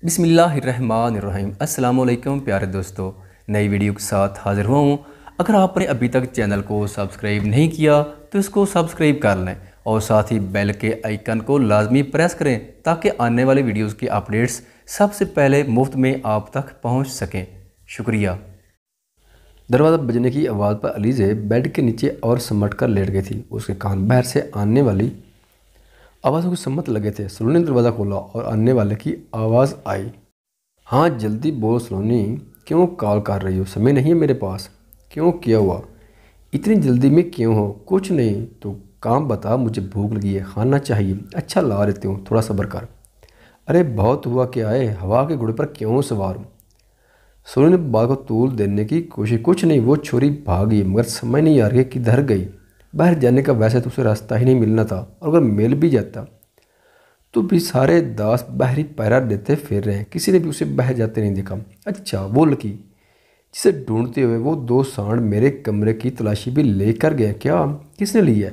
बिस्मिल्लाहिर्रहमानिर्रहीम। अस्सलाम वालेकुम प्यारे दोस्तों, नई वीडियो के साथ हाज़िर हुआ हूँ। अगर आपने अभी तक चैनल को सब्सक्राइब नहीं किया तो इसको सब्सक्राइब कर लें और साथ ही बेल के आइकन को लाजमी प्रेस करें ताकि आने वाली वीडियोस की अपडेट्स सबसे पहले मुफ्त में आप तक पहुँच सकें। शुक्रिया। दरवाज़ा बजने की आवाज़ पर अलीज़े बेड के नीचे और सिमट कर लेट गई थी। उसके कान बाहर से आने वाली आवाज़ों को सम्मत लगे थे। सलोनी ने दरवाज़ा खोला और आने वाले की आवाज़ आई। हाँ जल्दी बोल सलोनी, क्यों कॉल कर रही हो? समय नहीं है मेरे पास। क्यों, क्या हुआ? इतनी जल्दी में क्यों हो? कुछ नहीं तो काम बता, मुझे भूख लगी है, खाना चाहिए। अच्छा ला देती हूँ, थोड़ा सब्र कर। अरे बहुत हुआ क्या है, हवा के घोड़े पर क्यों सवार हूँ? सलोनी ने बात को तूल देने की कोशिश। कुछ नहीं, वो छोरी भाग गई मगर समझ नहीं आ रही किधर गई। बाहर जाने का वैसे तो उसे रास्ता ही नहीं मिलना था और अगर मिल भी जाता तो भी सारे दास बाहरी पहरा देते फिर रहे हैं, किसी ने भी उसे बाहर जाते नहीं देखा। अच्छा वो लड़की जिसे ढूंढते हुए वो दो सांड मेरे कमरे की तलाशी भी लेकर गए क्या? किसने ली है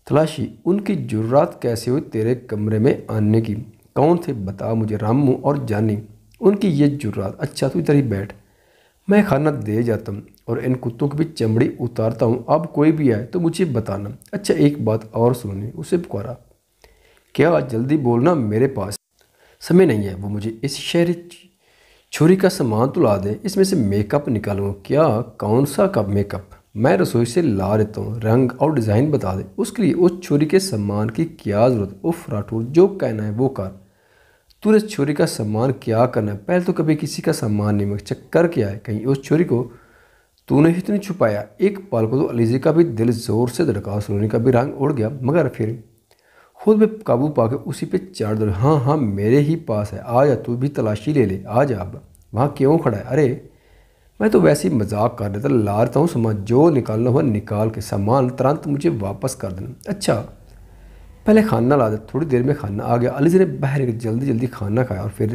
तलाशी? उनकी जुर्रात कैसे हुई तेरे कमरे में आने की? कौन थे बता मुझे? रामू और जानी, उनकी ये जुर्रात। अच्छा तू इधर ही बैठ, मैं खाना दे जाता हूँ और इन कुत्तों की भी चमड़ी उतारता हूँ। अब कोई भी आए तो मुझे बताना। अच्छा एक बात और सुननी, उसे पुकारा। क्या? जल्दी बोलना, मेरे पास समय नहीं है। वो मुझे इस शहरी छुरी का सामान तो ला दे, इसमें से मेकअप निकालूँ। क्या? कौन सा कप मेकअप? मैं रसोई से ला देता हूँ, रंग और डिज़ाइन बता दे। उसके लिए उस छुरी के सामान की क्या ज़रूरत? उफ राठौर, जो कहना है वो कर। तूने इस छुरी का सामान क्या करना है? पहले तो कभी किसी का सामान नहीं, मगर चक्कर क्या है? कहीं उस छुरी को तूने ही तो नहीं छुपाया? एक पल को तो अलीज़े का भी दिल ज़ोर से धड़का, सलोनी का भी रंग उड़ गया, मगर फिर खुद में काबू पाके उसी पे चढ़ दो। हाँ हाँ मेरे ही पास है, आ जा, तू भी तलाशी ले ले, आ जा। अब वहाँ क्यों खड़ा है? अरे मैं तो वैसे ही मजाक कर रहा था, ला रहा हूँ सामान, जो निकालना हुआ निकाल के सामान तुरंत मुझे वापस कर देना। अच्छा पहले खाना ला दे। थोड़ी देर में खाना आ गया। अलीज़े ने बाहर जल्दी जल्दी खाना खाया और फिर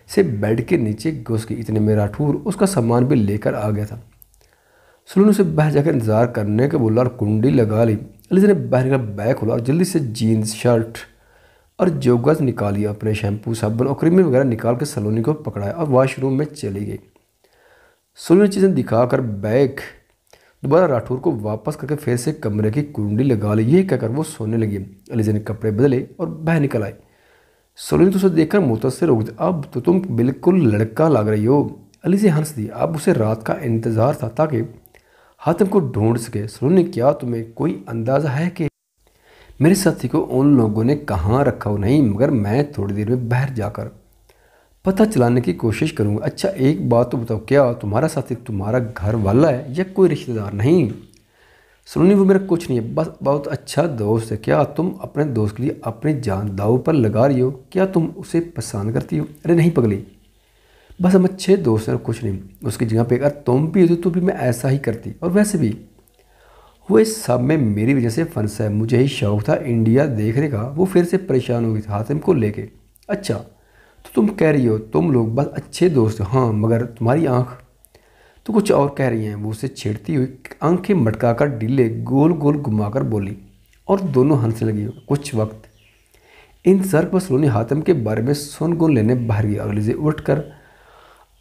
से बेड के नीचे घुस गई। इतने में राठौर उसका सामान भी लेकर आ गया था। सलोनी से बाहर जाकर इंतजार करने के बोला और कुंडी लगा ली। अलीज़े ने बाहर का बैग खोला और जल्दी से जीन्स शर्ट और जोगर्स निकाली। अपने शैम्पू साबुन और क्रीम वगैरह निकाल के सलोनी को पकड़ाया और वॉशरूम में चली गई। सलोनी ने चीज़ें दिखाकर बैग दोबारा राठौर को वापस करके फिर से कमरे की कुंडी लगा ली। यही कहकर वो सोने लगी। अलीज़े ने कपड़े बदले और बाहर निकल आई। सलोनी तो उसे देखकर मुतासिर हो गई। अब तो तुम बिल्कुल लड़का लग रही हो। अलीज़े हंस दी। अब उसे रात का इंतज़ार था ताकि हातिम को ढूंढ सके। सलोनी, क्या तुम्हें कोई अंदाज़ा है कि मेरे साथी को उन लोगों ने कहाँ रखा हो? नहीं, मगर मैं थोड़ी देर में बाहर जाकर पता चलाने की कोशिश करूँगा। अच्छा एक बात तो बताओ, क्या तुम्हारा साथी तुम्हारा घर वाला है या कोई रिश्तेदार? नहीं सलोनी, वो मेरा कुछ नहीं है, बस बहुत अच्छा दोस्त है। क्या तुम अपने दोस्त के लिए अपनी जान दाव पर लगा रही हो? क्या तुम उसे पसंद करती हो? अरे नहीं पगली, बस हम अच्छे दोस्त हैं और कुछ नहीं। उसकी जगह पे अगर तुम भी होती तो भी मैं ऐसा ही करती। और वैसे भी वो इस सब में मेरी वजह से फंसा है। मुझे ही शौक था इंडिया देखने का। वो फिर से परेशान हो गई थी हातिम को लेके। अच्छा तो तुम कह रही हो तुम लोग बस अच्छे दोस्त हो? हाँ, मगर तुम्हारी आंख तो कुछ और कह रही हैं। वो उसे छेड़ती हुई आंखें मटकाकर डीले गोल गोल घुमाकर बोली और दोनों हंसने लगी। कुछ वक्त इन सर पर सलोनी हातिम के बारे में सुन गुन लेने बाहर गई और अलीज़े उठकर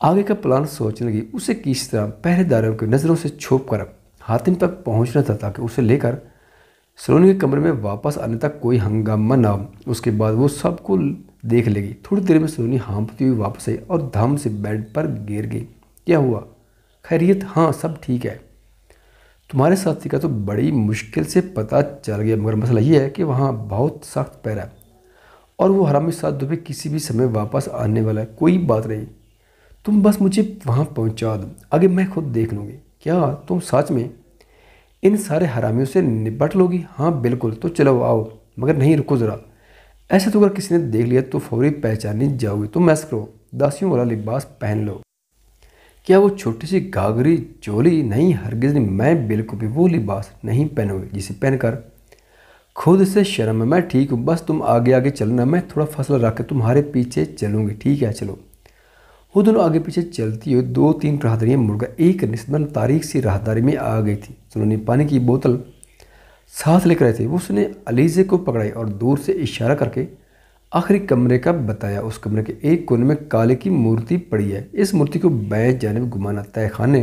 आगे का प्लान सोचने लगी। उसे किस तरह पहरेदारों की नज़रों से छुप कर हातिम तक पहुंचना था ताकि उसे लेकर सलोनी के कमरे में वापस आने तक कोई हंगामा ना हो। उसके बाद वो सबको देख लेगी। थोड़ी देर में सलोनी हाँफती हुई वापस आई और धम से बेड पर गिर गई। क्या हुआ? खैरियत? हाँ सब ठीक है। तुम्हारे साथी का तो बड़ी मुश्किल से पता चल गया, मगर मसला ये है कि वहाँ बहुत सख्त पैरा है और वो हरामी साथ दुबे किसी भी समय वापस आने वाला है। कोई बात नहीं, तुम बस मुझे वहाँ पहुँचा दो, आगे मैं खुद देख लूँगी। क्या तुम सच में इन सारे हरामियों से निपट लोगी? हाँ बिल्कुल, तो चलो आओ। मगर नहीं, रुको ज़रा, ऐसे तो अगर किसी ने देख लिया तो फौरी पहचानी जाओगी। तुम ऐसा करो, दासियों वाला लिबास पहन लो। क्या वो छोटी सी घाघरी चोली? नहीं हरगिज़ नहीं, मैं बिल्कुल भी वो लिबास नहीं पहनूंगी जिसे पहनकर खुद से शर्म है। मैं ठीक हूँ, बस तुम आगे आगे चलना, मैं थोड़ा फासला रख के तुम्हारे पीछे चलूँगी। ठीक है चलो। वो दोनों आगे पीछे चलती हुई दो तीन राहदारियाँ मुड़कर एक निस्बतन तारीख सी राहदारी में आ गई थी। सलोनी पानी की बोतल साथ लेकर आए थे। वो उसने अलीज़े को पकड़ाई और दूर से इशारा करके आखिरी कमरे का बताया। उस कमरे के एक कोने में काले की मूर्ति पड़ी है। इस मूर्ति को बैठ जानिब घुमाना तहखाने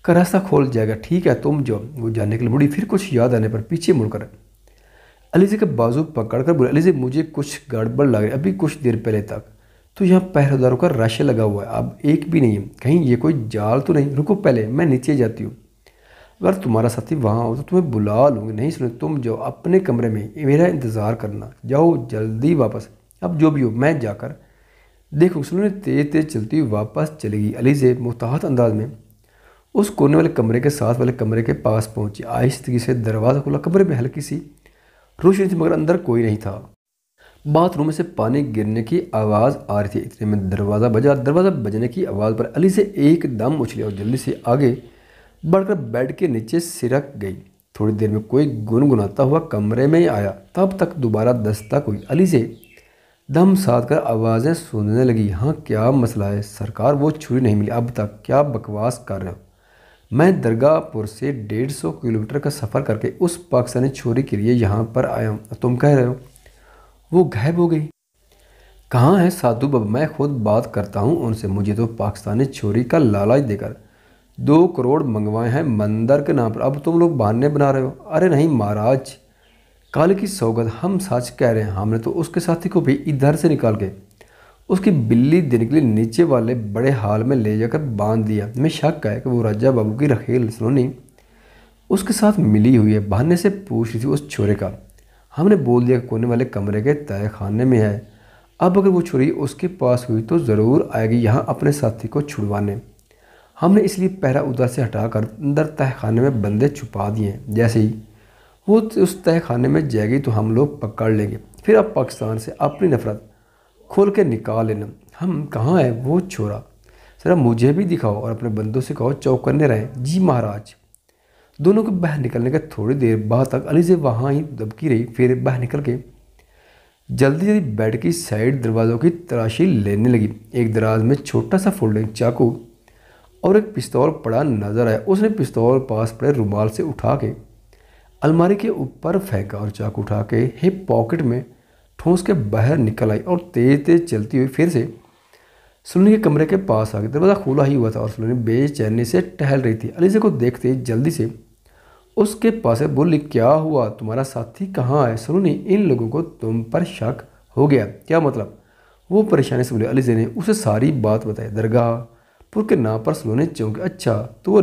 का रास्ता खोल जाएगा। ठीक है तुम जाओ। वो जाने के लिए मुड़ी, फिर कुछ याद आने पर पीछे मुड़कर अलीजे का बाजू पकड़कर बोले, अलीजे मुझे कुछ गड़बड़ लग रही, अभी कुछ देर पहले तक तो यहाँ पहरेदारों का रश लगा हुआ है, अब एक भी नहीं है। कहीं ये कोई जाल तो नहीं? रुको पहले, मैं नीचे जाती हूँ। अगर तुम्हारा साथी वहाँ हो तो तुम्हें बुला लूँगी। नहीं सुने, तुम जाओ अपने कमरे में, मेरा इंतज़ार करना। जाओ जल्दी वापस। अब जो भी हो मैं जाकर देखो। सुनो, तेज तेज चलती हुई वापस चलेगी। अलीजे मुताहत अंदाज में उस कोने वाले कमरे के साथ वाले कमरे के पास पहुंची। आहिस्तगी से दरवाज़ा खुला। कमरे में हल्की सी रोशनी थी मगर अंदर कोई नहीं था। बाथरूम में से पानी गिरने की आवाज़ आ रही थी। इतने में दरवाज़ा बजा। दरवाज़ा बजने की आवाज़ पर अली से एकदम उछली और जल्दी से आगे बढ़कर बेड के नीचे सिरक गई। थोड़ी देर में कोई गुनगुनाता हुआ कमरे में आया। तब तक दोबारा दस्तक हुई। अली से दम साध कर आवाज़ें सुनने लगी। हाँ क्या मसला है सरकार? वो छुरी नहीं मिली अब तक। क्या बकवास कर रहे हो? मैं दरगाहपुर से 150 किलोमीटर का सफ़र करके उस पाकिस्तानी छोरी के लिए यहाँ पर आया हूँ। तुम कह रहे हो वो गायब हो गई? कहाँ है साधु बाबा? मैं खुद बात करता हूँ उनसे। मुझे तो पाकिस्तानी छोरी का लालच देकर 2 करोड़ मंगवाए हैं मंदिर के नाम पर। अब तुम लोग बहाने बना रहे हो। अरे नहीं महाराज, काले की सौगत, हम सच कह रहे हैं। हमने तो उसके साथी को भी इधर से निकाल के उसकी बिल्ली देने के लिए नीचे वाले बड़े हाल में ले जाकर बांध दिया। हमें शक है कि वो राजा बाबू की रखेल सलोनी उसके साथ मिली हुई है। बहाने से पूछ रही थी उस छोरे का। हमने बोल दिया कि कोने वाले कमरे के तय खाने में है। अब अगर वो छुरी उसके पास हुई तो ज़रूर आएगी यहाँ अपने साथी को छुड़वाने। हमने इसलिए पहरा उधर से हटाकर अंदर तह खाने में बंदे छुपा दिए। जैसे ही वो उस तह खाने में जाएगी तो हम लोग पकड़ लेंगे। फिर अब पाकिस्तान से अपनी नफरत खोल के निकाल लेना। हम कहाँ है वो छोरा? ज़रा मुझे भी दिखाओ और अपने बंदों से कहो चौकन्ने रहें। जी महाराज। दोनों के बाहर निकलने के थोड़ी देर बाद तक अली से वहाँ ही दबकी रही। फिर बाहर निकल के जल्दी जल्दी बेड की साइड दरवाज़ों की तलाशी लेने लगी। एक दराज में छोटा सा फोल्डिंग चाकू और एक पिस्तौल पड़ा नजर आया। उसने पिस्तौल पास पड़े रुमाल से उठा के अलमारी के ऊपर फेंका और चाकू उठा के हिप पॉकेट में ठोंस के बाहर निकल आई और तेज तेज चलती हुई फिर से सुलनी के कमरे के पास आ गई। दरवाज़ा खुला ही हुआ था और सुलनी बेचैनी से टहल रही थी। अलीजे को देखते जल्दी से उसके पास बोली, क्या हुआ? तुम्हारा साथी कहाँ है? सुलनी, इन लोगों को तुम पर शक हो गया। क्या मतलब? वो परेशानी से बोले। अलीजे ने उसे सारी बात बताई। दरगाहपुर के नाम पर सुलनी चौंकी। अच्छा तो वो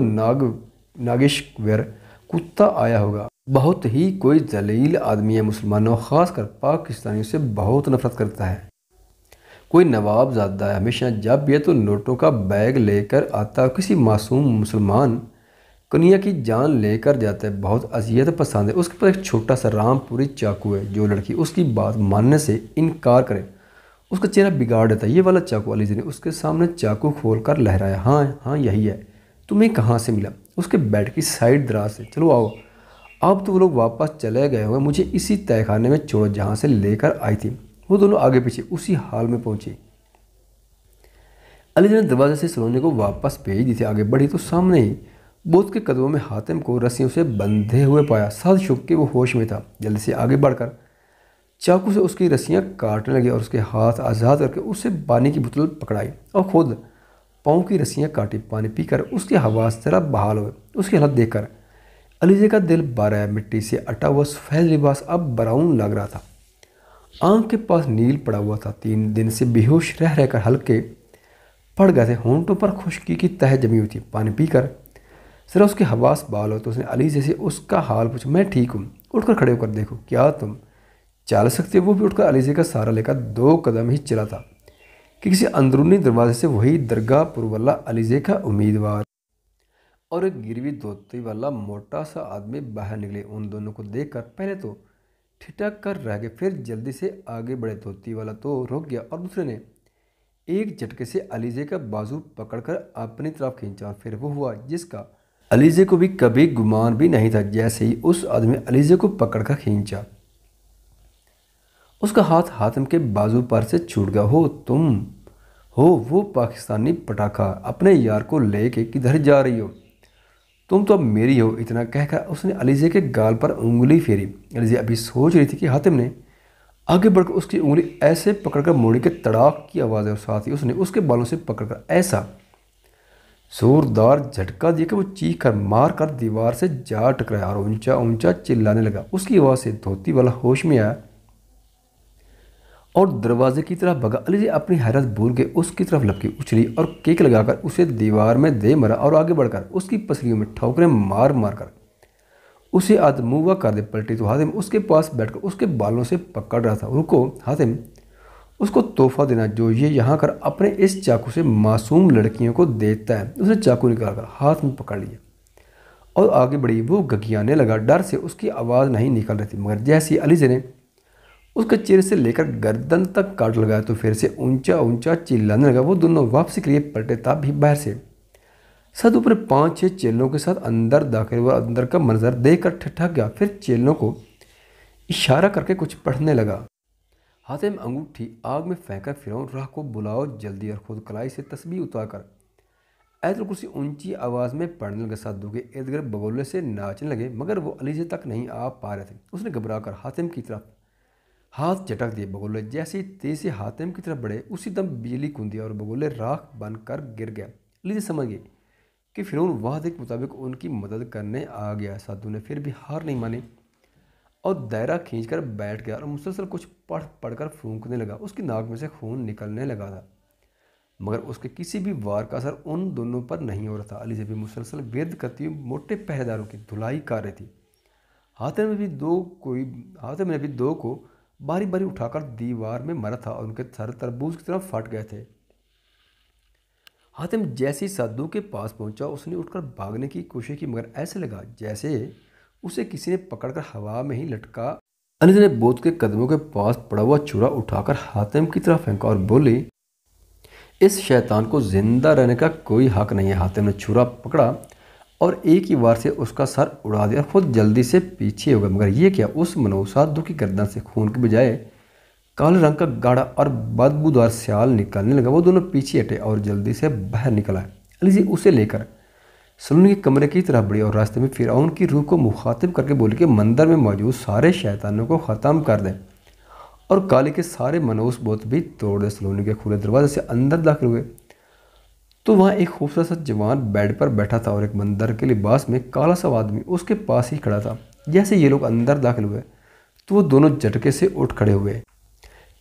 नागेश्वर कुत्ता आया होगा। बहुत ही कोई जलील आदमी है। मुसलमानों खासकर पाकिस्तानियों से बहुत नफरत करता है। कोई नवाबजादा है। हमेशा जब भी है तो नोटों का बैग लेकर आता है। किसी मासूम मुसलमान कन्या की जान लेकर जाता है। बहुत अजियत पसंद है। उसके पास एक छोटा सा रामपुरी चाकू है। जो लड़की उसकी बात मानने से इनकार करे उसका चेहरा बिगाड़ देता है। ये वाला चाकू। अली जी ने उसके सामने चाकू खोल कर लहराया। हाँ हाँ यही है। तुम्हें कहाँ से मिला? उसके बेड की साइड दराज से। चलो आओ। अब तो वो लोग वापस चले गए हुए। मुझे इसी तहखाने में छोड़ो जहाँ से लेकर आई थी। वो दोनों आगे पीछे उसी हाल में पहुंचे। अली ने दरवाजे से सलोनी को वापस भेज दी थी। आगे बढ़ी तो सामने ही बोत के कदमों में हातिम को रस्सियों से बंधे हुए पाया। साथ शुक के वो होश में था। जल्दी से आगे बढ़कर चाकू से उसकी रस्सियाँ काटने लगी और उसके हाथ आज़ाद करके उससे पानी की बोतल पकड़ाई और खुद पाँव की रस्सियाँ काटी। पानी पीकर उसके हवास जरा बहाल हुए। उसकी हालत देखकर अलीजे का दिल भर आया। मिट्टी से अटा हुआ सफ़ेद लिबास अब ब्राउन लग रहा था। आंख के पास नील पड़ा हुआ था। 3 दिन से बेहोश रह रहकर हल्के पड़ गए थे। होंठों पर खुश्की की तह जमी हुई थी। पानी पीकर जरा उसके हवास बहाल हो तो उसने अलीजे से उसका हाल पूछा। मैं ठीक हूँ, उठकर खड़े होकर देखो। क्या तुम चल सकते हो? वो भी उठकर अलीजे का सहारा लेकर 2 कदम ही चला था कि किसी अंदरूनी दरवाजे से वही दरगाहपुर वाला अलीजे का उम्मीदवार और एक गिरवी धोती वाला मोटा सा आदमी बाहर निकले। उन दोनों को देखकर पहले तो ठिठक कर रह गए, फिर जल्दी से आगे बढ़े। धोती वाला तो रुक गया और दूसरे ने एक झटके से अलीजे का बाजू पकड़कर अपनी तरफ खींचा। फिर वो हुआ जिसका अलीजे को भी कभी गुमान भी नहीं था। जैसे ही उस आदमी अलीजे को पकड़कर खींचा उसका हाथ हातिम के बाजू पर से छूट गया। हो तुम हो वो पाकिस्तानी पटाखा, अपने यार को लेके किधर जा रही हो? तुम तो अब मेरी हो। इतना कहकर उसने अलीजे के गाल पर उंगली फेरी। अलीजे अभी सोच रही थी कि हातिम ने आगे बढ़कर उसकी उंगली ऐसे पकड़कर मोड़ी के तड़ाक की आवाज़ है और साथ ही उसने उसके बालों से पकड़कर ऐसा जोरदार झटका दिया कि वो चीख कर मार कर दीवार से जा टकराया और ऊंचा ऊंचा चिल्लाने लगा। उसकी आवाज़ से धोती वाला होश में आया और दरवाजे की तरफ भगा। अलीज़ा अपनी हैरत भूल के उसकी तरफ लपकी, उछली और किक लगाकर उसे दीवार में दे मरा और आगे बढ़कर उसकी पसलियों में ठोकरें मार मार कर उसे आदमुआ कर दे पलटी। तो हातिम उसके पास बैठकर उसके बालों से पकड़ रहा था। रुको हातिम, उसको तोहफा देना जो ये यहाँ कर अपने इस चाकू से मासूम लड़कियों को देता है। उसने चाकू निकालकर हाथ में पकड़ लिया और आगे बढ़ी। वो गगियाने लगा, डर से उसकी आवाज़ नहीं निकल रही थी, मगर जैसे अलीज़ा ने उसके चेहरे से लेकर गर्दन तक काट लगाया तो फिर से ऊंचा ऊंचा चिल्लाने लगा। वो दोनों वापसी के लिए पलटे, तब भी बाहर से सद अपने 5-6 चेलों के साथ अंदर दाखिल हुआ। अंदर का मंजर देखकर ठिठक गया। फिर चेलों को इशारा करके कुछ पढ़ने लगा। हातिम अंगूठी आग में फेंकर फिरौन राह को बुलाओ जल्दी, और खुद कलाई से तस्बीह उतारकर आयतुल कुर्सी ऊंची आवाज़ में पढ़ने लगे। साधु के इर्द गिर्द बगोले से नाचने लगे, मगर वो अलीज़ा तक नहीं आ पा रहे थे। उसने घबराकर हातिम की तरफ हाथ झटक दिए। बगोले जैसे तेज से हातिम की तरफ बढ़े, उसी दम बिजली कूदी और बगोले राख बनकर गिर गया। अलीज़ा समझ गई कि फिरौन वादे के मुताबिक उनकी मदद करने आ गया। साधु ने फिर भी हार नहीं मानी और दायरा खींचकर बैठ गया और मुसलसल कुछ पढ़ पढ़कर फूंकने लगा। उसकी नाक में से खून निकलने लगा था, मगर उसके किसी भी वार का असर उन दोनों पर नहीं हो रहा था। अलीज़ा भी मुसलसल विरद करती हुई मोटे पहरेदारों की धुलाई कर रही थी। हातिम ने भी दो को बारी बारी उठाकर दीवार में मरा था और उनके सर तरबूज की तरफ फट गए थे। हातिम जैसे ही साधु के पास पहुंचा, उसने उठकर भागने की कोशिश की, मगर ऐसे लगा जैसे उसे किसी ने पकड़कर हवा में ही लटका। अलीज़ा ने बोत के कदमों के पास पड़ा हुआ छुरा उठाकर हातिम की तरफ फेंका और बोली, इस शैतान को जिंदा रहने का कोई हक नहीं है। हातिम ने छुरा पकड़ा और एक ही वार से उसका सर उड़ा दिया और खुद जल्दी से पीछे हो गया। मगर ये क्या, उस मनोज साधु की गर्दन से खून के बजाय काले रंग का गाढ़ा और बदबूदार स्याल निकलने लगा। वो दोनों पीछे हटे और जल्दी से बाहर निकल आए। अलीज़ा उसे लेकर सलोनी के कमरे की तरफ बढ़ी और रास्ते में फिरौन की रूह को मुखातिब करके बोली कि मंदिर में मौजूद सारे शैतानों को ख़त्म कर दें और काली के सारे मनोस बोत भी तोड़ दें। सलोनी के खुले दरवाजे से अंदर दाखिल हुए तो वहाँ एक खूबसूरत सा जवान बेड पर बैठा था और एक मंदिर के लिबास में काला सा आदमी उसके पास ही खड़ा था। जैसे ये लोग अंदर दाखिल हुए तो वो दोनों झटके से उठ खड़े हुए।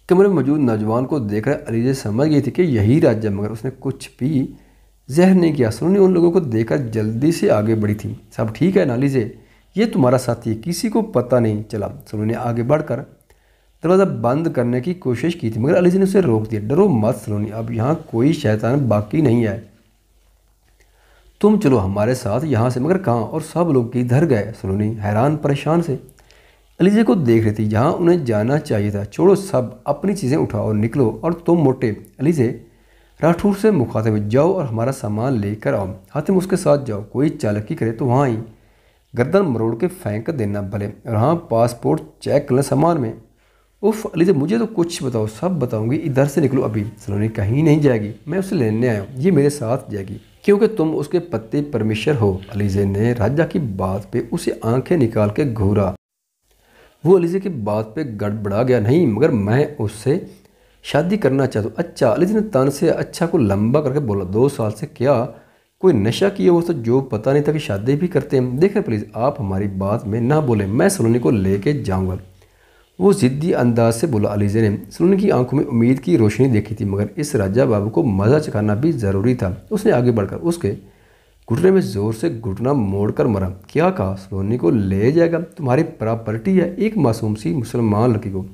कमरे में मौजूद नौजवान को देखकर अलीज़ा समझ गई थी कि यही राजा, मगर उसने कुछ भी जहर नहीं किया। सलोनी उन लोगों को देखकर जल्दी से आगे बढ़ी थी। सब ठीक है ना अलीज़ा, ये तुम्हारा साथी है, किसी को पता नहीं चला। सलोनी ने आगे बढ़कर दरवाज़ा बंद करने की कोशिश की थी, मगर अलीज़ा ने उसे रोक दिया। डरो मत सलोनी, अब यहाँ कोई शैतान बाकी नहीं है, तुम चलो हमारे साथ यहाँ से। मगर कहाँ, और सब लोग किधर गए? सलोनी हैरान परेशान से अलीज़ा को देख रही थी। जहाँ उन्हें जाना चाहिए था। छोड़ो सब, अपनी चीज़ें उठाओ और निकलो। और तुम मोटे, अलीज़ा राठौर से मुखातिब, जाओ और हमारा सामान लेकर आओ। हातिम उसके साथ जाओ, कोई चालाकी करे तो वहाँ ही गर्दन मरोड़ के फेंक देना भले, और हाँ पासपोर्ट चेक कर लें सामान में। उफ अलीज़ा, मुझे तो कुछ बताओ, सब बताऊंगी, इधर से निकलो अभी। सलोनी कहीं नहीं जाएगी, मैं उसे लेने आया हूँ, ये मेरे साथ जाएगी क्योंकि तुम उसके पति परमेश्वर हो। अलीज़ा ने राजा की बात पे उसे आंखें निकाल के घूरा। वो अलीज़ा की बात पे गड़बड़ा गया। नहीं, मगर मैं उससे शादी करना चाहता हूँ। अच्छा, अलीज़ा ने तन से अच्छा को लंबा करके बोला, 2 साल से क्या कोई नशा किया हो तो जो पता नहीं था कि शादी भी करते हैं। देखें प्लीज़, आप हमारी बात में ना बोलें, मैं सलोनी को लेके जाऊँगा। वो ज़िद्दी अंदाज से बोला। अलीज़ा ने सलोनी की आंखों में उम्मीद की रोशनी देखी थी, मगर इस राजा बाबू को मज़ा चखाना भी ज़रूरी था। उसने आगे बढ़कर उसके घुटने में ज़ोर से घुटना मोड़कर मरा। क्या कहा? सलोनी को ले जाएगा? तुम्हारी प्रॉपर्टी है। एक मासूम सी मुसलमान लड़की को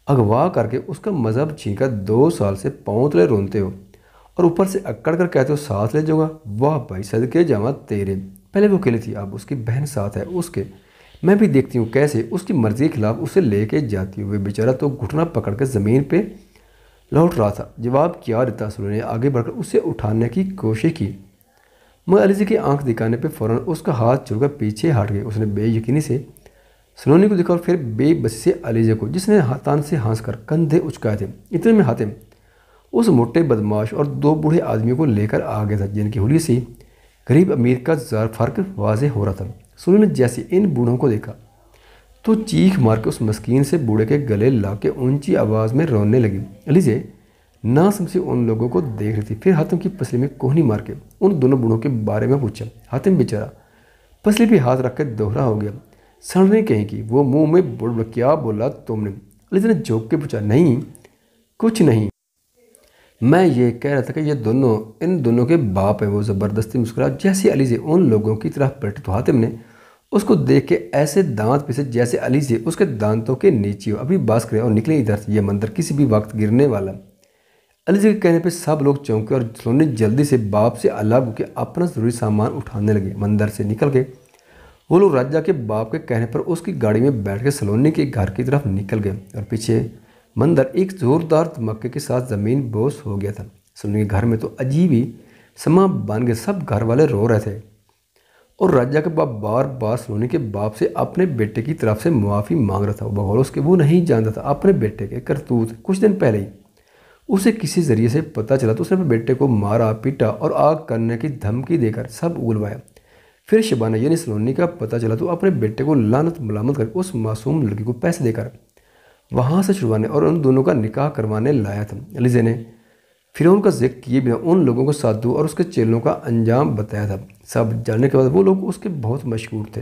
अगवा करके उसका मज़हब छीनकर 2 साल से पाँव तले रोनते हो और ऊपर से अक्कड़ कर कहते हो साथ ले जाऊँगा। वाह भाई, सदके जावा तेरे। पहले वो अकेली थी, अब उसकी बहन साथ है उसके। मैं भी देखती हूँ कैसे उसकी मर्ज़ी के खिलाफ उसे लेके जाती हूँ। वे बेचारा तो घुटना पकड़ कर ज़मीन पे लौट रहा था। जवाब क्या देता? सलोनी ने आगे बढ़कर उसे उठाने की कोशिश की, मगर अलीज़ा की आंख दिखाने पे फ़ौरन उसका हाथ छोड़कर पीछे हट गई। उसने बेयकीनी से सलोनी को देखा और फिर बेबसी से अलीज़ा को, जिसने हाथान से हंसकर कंधे उचकाए थे। इतने में हातिम उस मोटे बदमाश और 2 बूढ़े आदमियों को लेकर आ गया था, जिनकी हुलिये से गरीब अमीर का फ़र्क वाज़ेह हो रहा था। सलोनी ने जैसे इन बूढ़ों को देखा तो चीख मार के उस मस्कीन से बूढ़े के गले ला के ऊंची आवाज़ में रोने लगी। अलीज़े ना समझी उन लोगों को देख रही थी। फिर हातिम की पसली में कोहनी मार के उन दोनों बूढ़ों के बारे में पूछा। हातिम बेचारा पसली पे हाथ रख के दोहरा हो गया। सड़ने कहीं की वो मुंह में बुड़ क्या बोला तुमने? अलीज़े ने झोंक के पूछा। नहीं कुछ नहीं, मैं ये कह रहा था कि ये दोनों इन दोनों के बाप हैं। वो ज़बरदस्ती मुस्कुरा। जैसे अलीज़े उन लोगों की तरफ पलटी तो हातिम ने उसको देख के ऐसे दांत पीसे जैसे अलीज़े उसके दांतों के नीचे हो। अभी बास करे और निकले इधर से, यह मंदिर किसी भी वक्त गिरने वाला। अलीज़े के कहने पे सब लोग चौंके और सलोनी जल्दी से बाप से अलग होकर अपना ज़रूरी सामान उठाने लगे। मंदिर से निकल के वो लोग राजा के बाप के कहने पर उसकी गाड़ी में बैठ के सलोनी के घर की तरफ निकल गए और पीछे मंदिर एक ज़ोरदार धमाके के साथ ज़मीन बोस हो गया था। सलोनी के घर में तो अजीब ही समा बन गया। सब घर वाले रो रहे थे और राजा के बाप बार बार सलोनी के बाप से अपने बेटे की तरफ से मुआफ़ी मांग रहा था। बगौर उसके वो नहीं जानता था अपने बेटे के करतूत। कुछ दिन पहले ही उसे किसी ज़रिए से पता चला तो उसने अपने बेटे को मारा पीटा और आग करने की धमकी देकर सब उगलवाया। फिर शबाना यानी सलोनी का पता चला तो अपने बेटे को लानत मलामत कर उस मासूम लड़की को पैसे देकर वहाँ से छुड़वाने और उन दोनों का निकाह करवाने लाया था। अलीज़े ने फिर उनका जिक्र किए बिना उन लोगों को साधु और उसके चेलों का अंजाम बताया था। सब जानने के बाद वो लोग उसके बहुत मशहूर थे।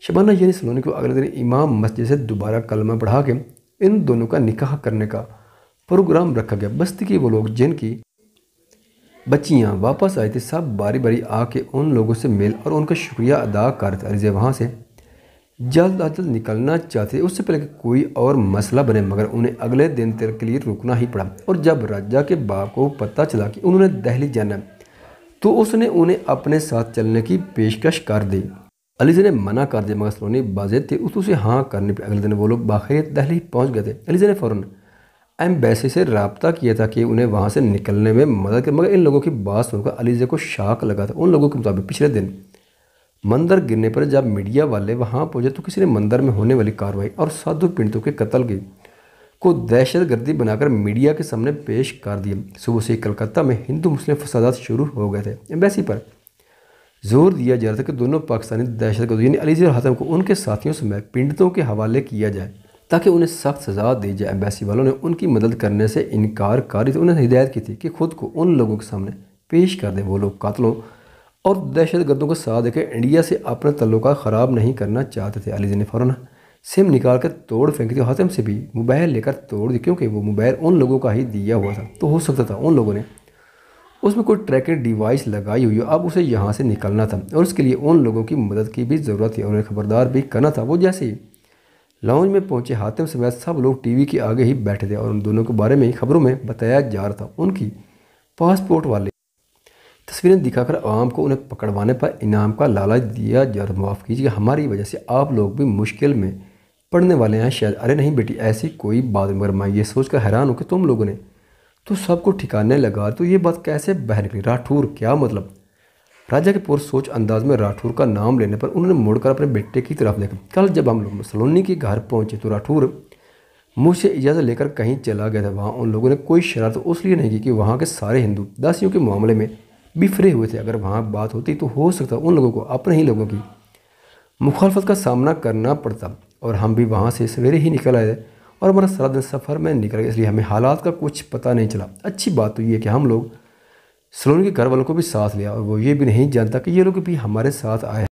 शबाना यानी सलोनी को अगले दिन इमाम मस्जिद से दोबारा कलमा पढ़ा के इन दोनों का निकाह करने का प्रोग्राम रखा गया। बस्ती के वो लोग जिनकी बच्चियाँ वापस आई थी सब बारी बारी आके उन लोगों से मिल और उनका शुक्रिया अदा कर थे। अलीज़े वहाँ से जल्द अज जल्द निकलना चाहते थे उससे पहले कि कोई और मसला बने, मगर उन्हें अगले दिन तक के लिए रुकना ही पड़ा। और जब राजा के बाप को पता चला कि उन्होंने दिल्ली जाना तो उसने उन्हें अपने साथ चलने की पेशकश कर दी। अलीज़े ने मना कर दिया मगर सलोनी बाज़िद थे उसे हाँ करने पर। अगले दिन वो लोग बाखिर दिल्ली पहुँच गए थे। अलीज़े ने फ़ौरन एम्बेसी से रब्ता किया था कि उन्हें वहाँ से निकलने में मदद करें, मगर इन लोगों की बात सुनकर अलीज़े को शाक लगा था। उन लोगों के मुताबिक पिछले दिन मंदिर गिरने पर जब मीडिया वाले वहाँ पहुँचे तो किसी ने मंदिर में होने वाली कार्रवाई और साधु पीड़ितों के कत्ल को दहशतगर्दी बनाकर मीडिया के सामने पेश कर दिया। सुबह से कलकत्ता में हिंदू मुस्लिम फसादात शुरू हो गए थे। एम्बेसी पर जोर दिया जा रहा था कि दोनों पाकिस्तानी दहशतगर्द यानी अलीज़े और हातिम को उनके साथियों समेत पीड़ितों के हवाले किया जाए ताकि उन्हें सख्त सज़ा दी जाए। एम्बेसी वालों ने उनकी मदद करने से इनकार कर दी थी। उन्हें हिदायत की थी कि खुद को उन लोगों के सामने पेश कर दें। वो लोग कातलों और दहशतगर्दों को साथ देकर इंडिया से अपने तल्लुका ख़राब नहीं करना चाहते थे। अलीज़े ने फ़ौरन सिम निकाल कर तोड़ फेंकी थी। हातिम से भी मोबाइल लेकर तोड़ दी क्योंकि वो मोबाइल उन लोगों का ही दिया हुआ था। तो हो सकता था उन लोगों ने उसमें कोई ट्रैकिंग डिवाइस लगाई हुई हो। अब उसे यहाँ से निकलना था और उसके लिए उन लोगों की मदद की भी ज़रूरत थी और उन्हें खबरदार भी करना था। वो जैसे ही लॉन्ज में पहुंचे हातिम समेत सब लोग टीवी के आगे ही बैठे थे और उन दोनों के बारे में खबरों में बताया जा रहा था। उनकी पासपोर्ट वाले तस्वीरें दिखाकर आवाम को उन्हें पकड़वाने पर इनाम का लालच दिया जा रहा। माफ़ कीजिएगा, हमारी वजह से आप लोग भी मुश्किल में पड़ने वाले हैं शायद। अरे नहीं बेटी, ऐसी कोई बात, मगर मैं ये सोचकर हैरान हूँ कि तुम लोगों ने तो सबको ठिकाने लगा तो ये बात कैसे बाहर निकली? राठौर क्या मतलब? राजा के पुरसोच अंदाज में राठौर का नाम लेने पर उन्होंने मुड़कर अपने बेटे की तरफ देखा। कल जब हम लोग सलोनी के घर पहुंचे तो राठौर मुझसे इजाज़त लेकर कहीं चला गया था। वहाँ उन लोगों ने कोई शरारत उसलिए नहीं की कि वहाँ के सारे हिंदू दासियों के मामले में बिफरे हुए थे। अगर वहाँ बात होती तो हो सकता उन लोगों को अपने ही लोगों की मुखालफत का सामना करना पड़ता। और हम भी वहाँ से सवेरे ही निकल आए थे और हमारा सारा दिन सफ़र में निकल गया, इसलिए हमें हालात का कुछ पता नहीं चला। अच्छी बात तो ये कि हम लोग सलोनी के घर वालों को भी साथ लिया और वो ये भी नहीं जानता कि ये लोग भी हमारे साथ आए।